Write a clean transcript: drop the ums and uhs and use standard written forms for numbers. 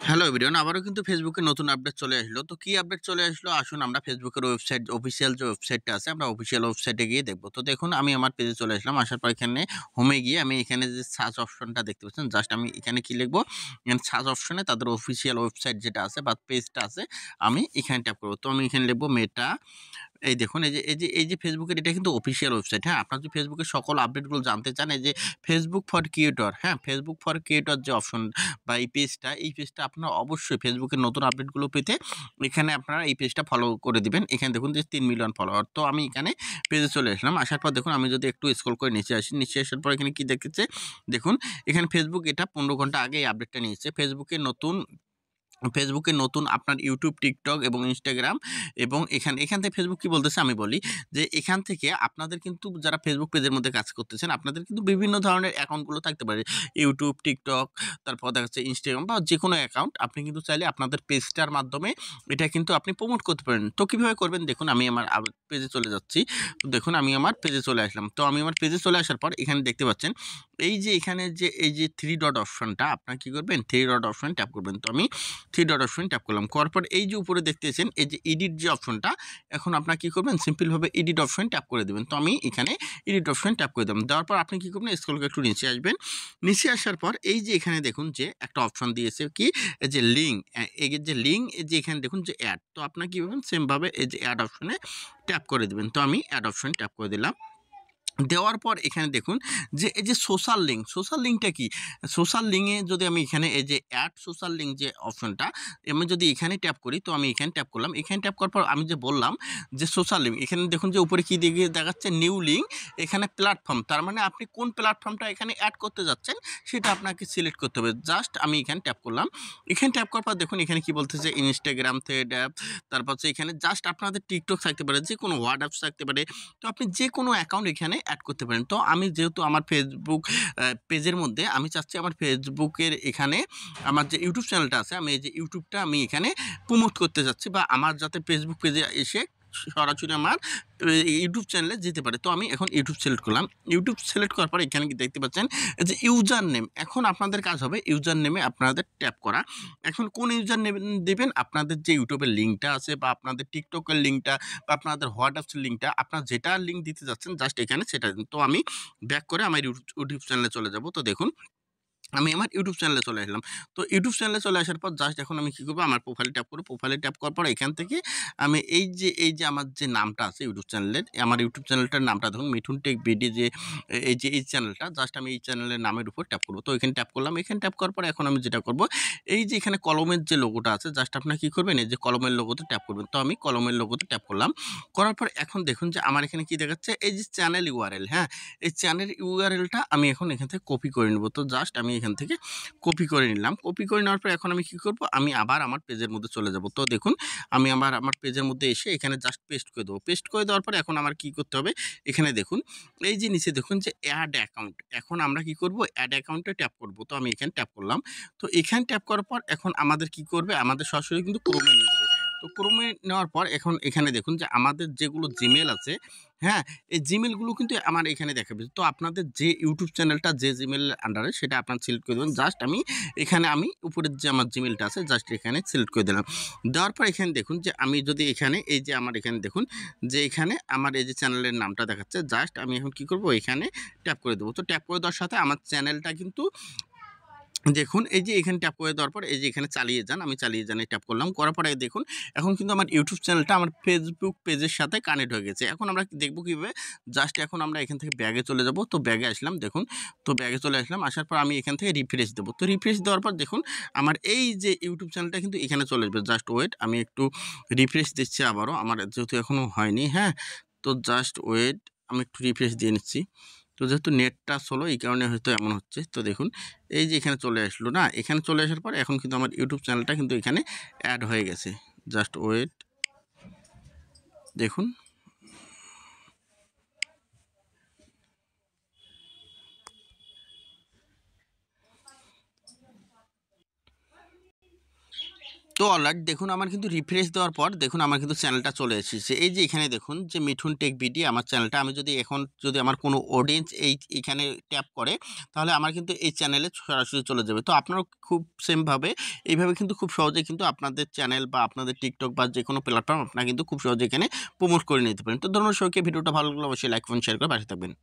Hello everyone, আবারও কিন্তু ফেসবুকের নতুন আপডেট চলে আসলো। তো কি আপডেট চলে আসলো, আসুন আমরা ফেসবুকের ওয়েবসাইট অফিসিয়াল যে ওয়েবসাইটটা আছে আমরা অফিসিয়াল ওয়েবসাইটে গিয়ে দেখবো। তো দেখুন আমি আমার পেজে চলে আসলাম। আসার পর এখানে হোমে গিয়ে আমি এখানে যে সার্চ অপশনটা দেখতে পাচ্ছেন, জাস্ট আমি এখানে কি লিখবো, এখানে সার্চ অপশনে তাদের অফিসিয়াল ওয়েবসাইট যেটা আছে বা পেজটা আছে আমি এখানে ট্যাপ করবো। তো আমি এখানে লিখবো মেটা। এই দেখুন এই যে ফেসবুকের এটা কিন্তু অফিসিয়াল ওয়েবসাইট। হ্যাঁ, আপনার যদি ফেসবুকের সকল আপডেটগুলো জানতে চান, এই যে ফেসবুক ফর ক্রিয়েটর, হ্যাঁ, ফেসবুক ফর ক্রিয়েটর যে অপশন বা এই পেজটা আপনারা অবশ্যই ফেসবুকের নতুন আপডেটগুলো পেতে এখানে আপনারা এই পেজটা ফলো করে দিবেন। এখানে দেখুন যে 3 মিলিয়ন ফলোয়ার। তো আমি এখানে পেজে চলে আসলাম। আসার পর দেখুন আমি যদি একটু স্ক্রল করে নিচে আসি, নিচে আসার পর এখানে কি দেখতেছে, দেখুন এখানে ফেসবুক এটা 15 ঘন্টা আগে এই আপডেটটা নিয়েছে। ফেসবুকে নতুন আপনার ইউটিউব, টিকটক এবং ইনস্টাগ্রাম এবং এখান থেকে ফেসবুক কি বলতেছে আমি বলি যে এখান থেকে আপনাদের কিন্তু যারা ফেসবুক পেজের মধ্যে কাজ করতেছেন আপনাদের কিন্তু বিভিন্ন ধরনের অ্যাকাউন্টগুলো থাকতে পারে। ইউটিউব, টিকটক, তারপর দেখা যাচ্ছে ইনস্টাগ্রাম বা যে কোনো অ্যাকাউন্ট আপনি কিন্তু চাইলে আপনাদের পেজটার মাধ্যমে এটা কিন্তু আপনি প্রমোট করতে পারেন। তো কীভাবে করবেন দেখুন, আমি আমার পেজে চলে যাচ্ছি। তো দেখুন আমি আমার পেজে চলে আসলাম। তো আমি আমার পেজে চলে আসার পর এখানে দেখতে পাচ্ছেন এই যে থ্রি ডট অপশনটা আপনার কী করবেন, থ্রি ডট অপশন ট্যাপ করবেন। তো আমি থ্রি ডট অপশন ট্যাপ করলাম। করার পর এই যে উপরে দেখতেছেন এই যে এডিট যে অপশনটা, এখন আপনার কী করবেন, সিম্পলভাবে এডিট অপশন ট্যাপ করে দেবেন। তো আমি এখানে এডিট অপশন ট্যাপ করে দিলাম। দেওয়ার পর আপনি কী করবেন, স্ক্রল করে একটু নিচে আসবেন। নিচে আসার পর এই যে এখানে দেখুন যে একটা অপশন দিয়েছে কি, এই যে লিঙ্ক, এই যে লিঙ্ক, এই যে এখানে দেখুন যে অ্যাড। তো আপনার কী করবেন, সেমভাবে এই যে অ্যাড অপশনে ট্যাপ করে দেবেন। তো আমি অ্যাড অপশন ট্যাপ করে দিলাম। দেওয়ার পর এখানে দেখুন যে এই যে সোশ্যাল লিঙ্কটা কি, সোশ্যাল লিঙ্কে যদি আমি এখানে এই যে অ্যাড সোশ্যাল লিঙ্ক যে অপশনটা আমি যদি এখানে ট্যাপ করি, তো আমি এখানে ট্যাপ করলাম। এখানে ট্যাপ করার পর আমি যে বললাম যে সোশ্যাল লিঙ্ক, এখানে দেখুন যে উপরে কি দিকে দেখাচ্ছে নিউ লিঙ্ক, এখানে প্ল্যাটফর্ম, তার মানে আপনি কোন প্ল্যাটফর্মটা এখানে অ্যাড করতে যাচ্ছেন সেটা আপনাকে সিলেক্ট করতে হবে। জাস্ট আমি এখানে ট্যাপ করলাম। এখানে ট্যাপ করার পর দেখুন এখানে কি বলতেছে, ইনস্টাগ্রাম, থ্রেড অ্যাপ, তারপর হচ্ছে এখানে জাস্ট আপনাদের টিকটক থাকতে পারে, যে কোনো হোয়াটসঅ্যাপ থাকতে পারে। তো আপনি যে কোনো অ্যাকাউন্ট এখানে অ্যাড করতে পারেন। তো আমি যেহেতু আমার ফেসবুক পেজের মধ্যে আমি চাচ্ছি আমার ফেসবুকের এখানে আমার যে ইউটিউব চ্যানেলটা আছে, আমি এই যে ইউটিউবটা আমি এখানে প্রমোট করতে চাচ্ছি বা আমার যাতে ফেসবুক পেজে এসে সরাসরি আমার ইউটিউব চ্যানেলে যেতে পারে। তো আমি এখন ইউটিউব সিলেক্ট করলাম। ইউটিউব সিলেক্ট করার পর এখানে কি দেখতে পাচ্ছেন যে ইউজার নেম, এখন আপনাদের কাজ হবে ইউজার নেমে আপনাদের ট্যাপ করা। এখন কোন ইউজার নেম দিবেন, আপনাদের যে ইউটিউবের লিঙ্কটা আছে বা আপনাদের টিকটকের লিঙ্কটা বা আপনাদের হোয়াটসঅ্যাপ লিঙ্কটা, আপনার যেটা লিঙ্ক দিতে যাচ্ছেন জাস্ট এখানে সেটা দিন। তো আমি ব্যাক করে আমার ইউটিউব চ্যানেলে চলে যাব। তো দেখুন আমি আমার ইউটিউব চ্যানেলে চলে আসলাম। তো ইউটিউব চ্যানেলে চলে আসার পর জাস্ট এখন আমি কী করব, আমার প্রোফাইলে ট্যাপ করব। প্রোফাইলে ট্যাপ করার পর এখান থেকে আমি এই যে আমার যে নামটা আছে ইউটিউব চ্যানেলের, আমার ইউটিউব চ্যানেলটার নামটা দেখুন মিঠুন টেক বিডি, যে এই চ্যানেলটা, জাস্ট আমি এই চ্যানেলের নামের উপর ট্যাপ করব। তো এখানে ট্যাপ করলাম। এখানে ট্যাপ করার পর এখন আমি যেটা করব, এই যে এখানে কলমের যে লোগোটা আছে, জাস্ট আপনারা কী করবেন, এই যে কলমের লোগোতে ট্যাপ করবেন। তো আমি কলমের লোগোতে ট্যাপ করলাম। করার পর এখন দেখুন যে আমার এখানে কি দেখাচ্ছে, এই যে চ্যানেল ইউআরএল, হ্যাঁ, এই চ্যানেল ইউআরএলটা আমি এখন এখান থেকে কপি করে নেব। তো জাস্ট আমি এখান থেকে কপি করে নিলাম। কপি করে নেওয়ার পর এখন আমি কি করব, আমি আবার আমার পেজের মধ্যে চলে যাব। তো দেখুন আমি আমার পেজের মধ্যে এসে এখানে জাস্ট পেস্ট করে দেবো। পেস্ট করে দেওয়ার পর এখন আমার কি করতে হবে, এখানে দেখুন এই যে নিচে দেখুন যে অ্যাড অ্যাকাউন্ট, এখন আমরা কি করব, অ্যাড অ্যাকাউন্টে ট্যাপ করব। তো আমি এখানে ট্যাপ করলাম। তো এখানে ট্যাপ করার পর এখন আমাদের কি করবে, আমাদের সরাসরি কিন্তু ক্রোমে নিয়ে যাবে। তো ক্রোমে নেওয়ার পর এখন এখানে দেখুন যে আমাদের যেগুলো জিমেল আছে, হ্যাঁ, এই জিমেলগুলো কিন্তু আমার এখানে দেখাবে। তো আপনাদের যে ইউটিউব চ্যানেলটা যে জিমেলের আন্ডারে সেটা আপনার সিলেক্ট করে দেবেন। জাস্ট আমি উপরের যে আমার জিমেলটা আছে জাস্ট এখানে সিলেক্ট করে দিলাম। দেওয়ার পর এখানে দেখুন যে আমি যদি এখানে এই যে আমার এখানে দেখুন যে এখানে আমার এই যে চ্যানেলের নামটা দেখাচ্ছে, জাস্ট আমি এখন কি করব, এখানে ট্যাপ করে দেবো। তো ট্যাপ করে দেওয়ার সাথে আমার চ্যানেলটা কিন্তু দেখুন এই যে এখানে ট্যাপ করে দেওয়ার পর এই যে এখানে চালিয়ে যান, আমি চালিয়ে যান ট্যাপ করলাম। করার পরে দেখুন এখন কিন্তু আমার ইউটিউব চ্যানেলটা আমার ফেসবুক পেজের সাথে কানেক্ট হয়ে গেছে। এখন আমরা দেখব কীভাবে, জাস্ট এখন আমরা এখান থেকে ব্যাগে চলে যাব। তো ব্যাগে আসলাম দেখুন, তো ব্যাগে চলে আসলাম। আসার পর আমি এখান থেকে রিফ্রেশ দেবো। তো রিফ্রেশ দেওয়ার পর দেখুন আমার এই যে ইউটিউব চ্যানেলটা কিন্তু এখানে চলে আসবে। জাস্ট ওয়েট, আমি একটু রিফ্রেশ দিচ্ছি আবারও, আমার যেহেতু এখনও হয়নি, হ্যাঁ, তো জাস্ট ওয়েট, আমি একটু রিফ্রেশ দিয়ে নিচ্ছি। তো যেহেতু নেটটা স্লো এই কারণে হয়তো এমন হচ্ছে। তো দেখুন এই যে এখানে চলে আসলো না, এখানে চলে আসার পর এখন কিন্তু আমার ইউটিউব চ্যানেলটা কিন্তু এখানে অ্যাড হয়ে গেছে। জাস্ট ওয়েট, দেখুন তো অলরাইট দেখুন আমার কিন্তু রিফ্রেশ দেওয়ার পর দেখুন আমার কিন্তু চ্যানেলটা চলে এসেছে। এই যে এখানে দেখুন যে মিঠুন টেক বিডি আমার চ্যানেলটা, আমি যদি এখন যদি আমার কোনো অডিয়েন্স এইখানে ট্যাপ করে তাহলে আমার কিন্তু এই চ্যানেলে সরাসরি চলে যাবে। তো আপনারাও খুব সেমভাবে এইভাবে কিন্তু খুব সহজেই কিন্তু আপনাদের চ্যানেল বা আপনাদের টিকটক বা যেকোনো প্ল্যাটফর্ম আপনারা কিন্তু খুব সহজে এখানে প্রমোট করে নিতে পারেন। তো ধন্যবাদ সবাইকে। ভিডিওটা ভালো লাগলে অবশ্যই লাইক করুন, শেয়ার করে পাশে থাকবেন।